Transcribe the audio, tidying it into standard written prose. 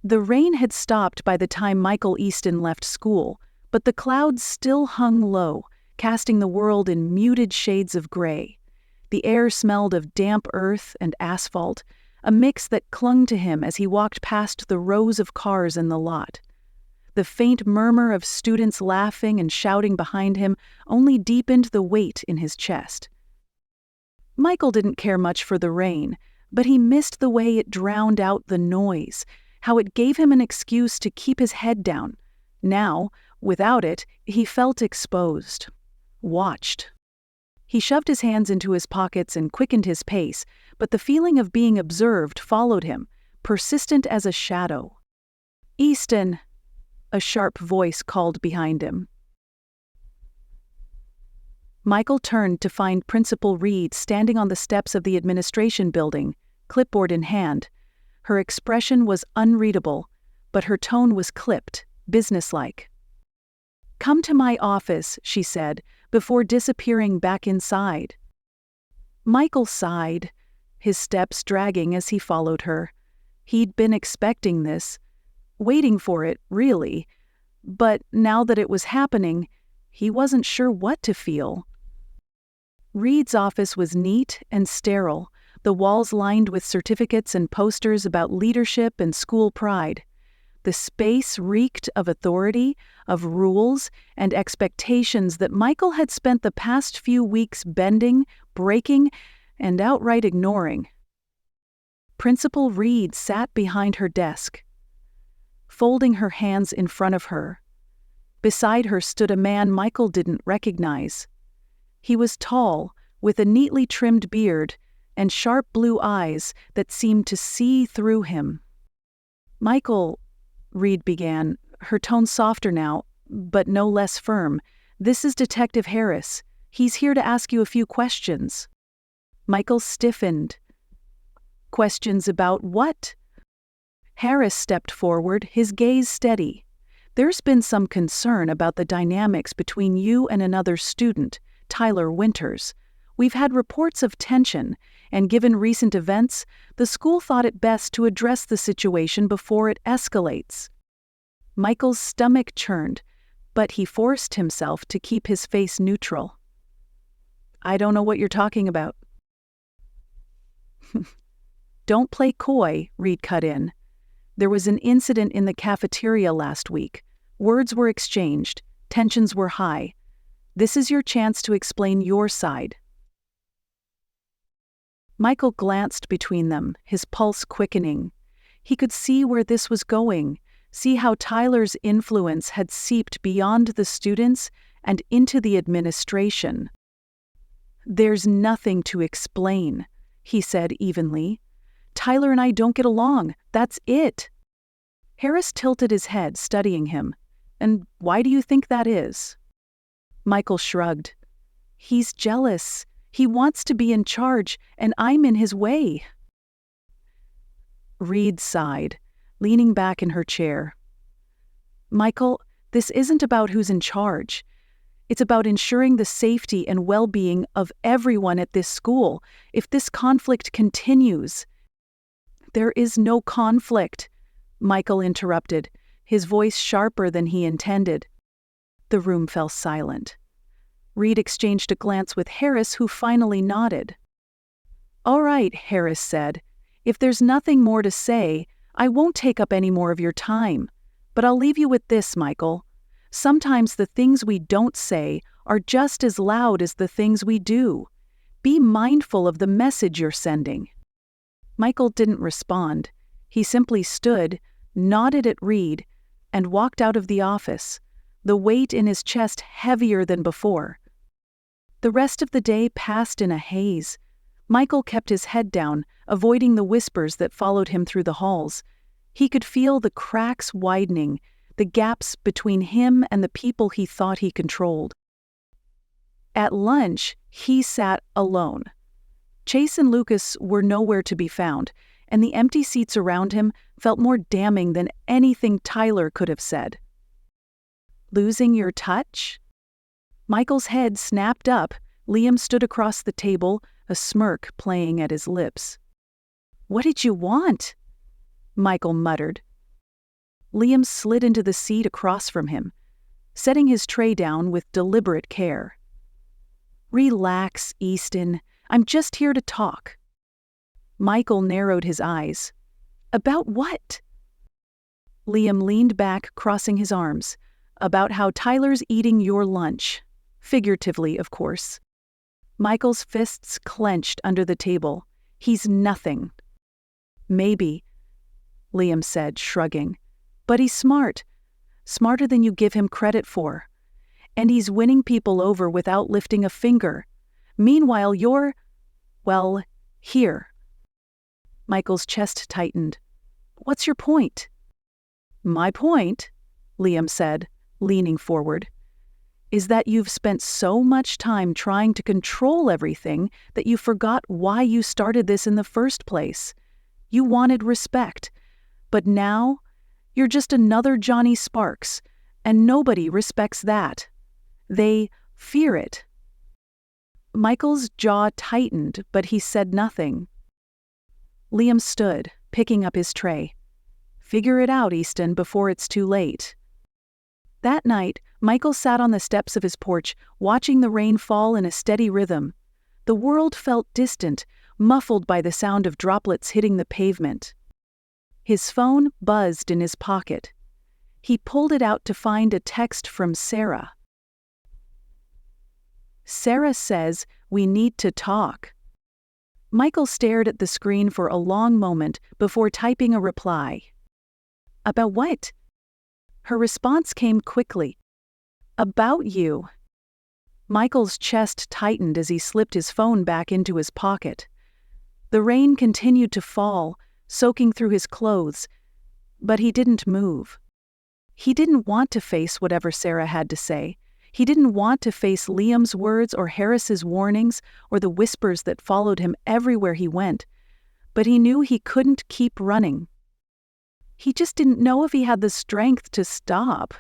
The rain had stopped by the time Michael Easton left school, but the clouds still hung low, casting the world in muted shades of gray. The air smelled of damp earth and asphalt, a mix that clung to him as he walked past the rows of cars in the lot. The faint murmur of students laughing and shouting behind him only deepened the weight in his chest. Michael didn't care much for the rain, but he missed the way it drowned out the noise, how it gave him an excuse to keep his head down. Now, without it, he felt exposed, watched. He shoved his hands into his pockets and quickened his pace, but the feeling of being observed followed him, persistent as a shadow. "Easton," a sharp voice called behind him. Michael turned to find Principal Reed standing on the steps of the administration building, clipboard in hand. Her expression was unreadable, but her tone was clipped, businesslike. "Come to my office," she said, before disappearing back inside. Michael sighed, his steps dragging as he followed her. He'd been expecting this, waiting for it, really, but now that it was happening, he wasn't sure what to feel. Reed's office was neat and sterile, the walls lined with certificates and posters about leadership and school pride. The space reeked of authority, of rules, and expectations that Michael had spent the past few weeks bending, breaking, and outright ignoring. Principal Reed sat behind her desk, folding her hands in front of her. Beside her stood a man Michael didn't recognize. He was tall, with a neatly trimmed beard, and sharp blue eyes that seemed to see through him. "Michael," Reed began, her tone softer now, but no less firm, "this is Detective Harris. He's here to ask you a few questions." Michael stiffened. "Questions about what?" Harris stepped forward, his gaze steady. "There's been some concern about the dynamics between you and another student, Tyler Winters. We've had reports of tension, and given recent events, the school thought it best to address the situation before it escalates." Michael's stomach churned, but he forced himself to keep his face neutral. "I don't know what you're talking about." "Don't play coy," Reed cut in. "There was an incident in the cafeteria last week. Words were exchanged, tensions were high. This is your chance to explain your side." Michael glanced between them, his pulse quickening. He could see where this was going, see how Tyler's influence had seeped beyond the students and into the administration. "There's nothing to explain," he said evenly. "Tyler and I don't get along, that's it." Harris tilted his head, studying him. "And why do you think that is?" Michael shrugged. "He's jealous. He wants to be in charge, and I'm in his way." Reed sighed, leaning back in her chair. "Michael, this isn't about who's in charge. It's about ensuring the safety and well-being of everyone at this school. If this conflict continues—" "There is no conflict," Michael interrupted, his voice sharper than he intended. The room fell silent. Reed exchanged a glance with Harris, who finally nodded. "All right," Harris said. "If there's nothing more to say, I won't take up any more of your time. But I'll leave you with this, Michael. Sometimes the things we don't say are just as loud as the things we do. Be mindful of the message you're sending." Michael didn't respond. He simply stood, nodded at Reed, and walked out of the office, the weight in his chest heavier than before. The rest of the day passed in a haze. Michael kept his head down, avoiding the whispers that followed him through the halls. He could feel the cracks widening, the gaps between him and the people he thought he controlled. At lunch, he sat alone. Chase and Lucas were nowhere to be found, and the empty seats around him felt more damning than anything Tyler could have said. "Losing your touch?" Michael's head snapped up. Liam stood across the table, a smirk playing at his lips. "What did you want?" Michael muttered. Liam slid into the seat across from him, setting his tray down with deliberate care. "Relax, Easton. I'm just here to talk." Michael narrowed his eyes. "About what?" Liam leaned back, crossing his arms. "About how Tyler's eating your lunch. Figuratively, of course." Michael's fists clenched under the table. "He's nothing." "Maybe," Liam said, shrugging. "But he's smart. Smarter than you give him credit for. And he's winning people over without lifting a finger. Meanwhile, you're, well, here." Michael's chest tightened. "What's your point?" "My point," Liam said, leaning forward, "is that you've spent so much time trying to control everything that you forgot why you started this in the first place. You wanted respect. But now, you're just another Johnny Sparks, and nobody respects that. They fear it." Michael's jaw tightened, but he said nothing. Liam stood, picking up his tray. "Figure it out, Easton, before it's too late." That night, Michael sat on the steps of his porch, watching the rain fall in a steady rhythm. The world felt distant, muffled by the sound of droplets hitting the pavement. His phone buzzed in his pocket. He pulled it out to find a text from Sarah. "Sarah says, we need to talk." Michael stared at the screen for a long moment before typing a reply. "About what?" Her response came quickly. "About you." Michael's chest tightened as he slipped his phone back into his pocket. The rain continued to fall, soaking through his clothes, but he didn't move. He didn't want to face whatever Sarah had to say. He didn't want to face Liam's words or Harris's warnings or the whispers that followed him everywhere he went, but he knew he couldn't keep running. He just didn't know if he had the strength to stop,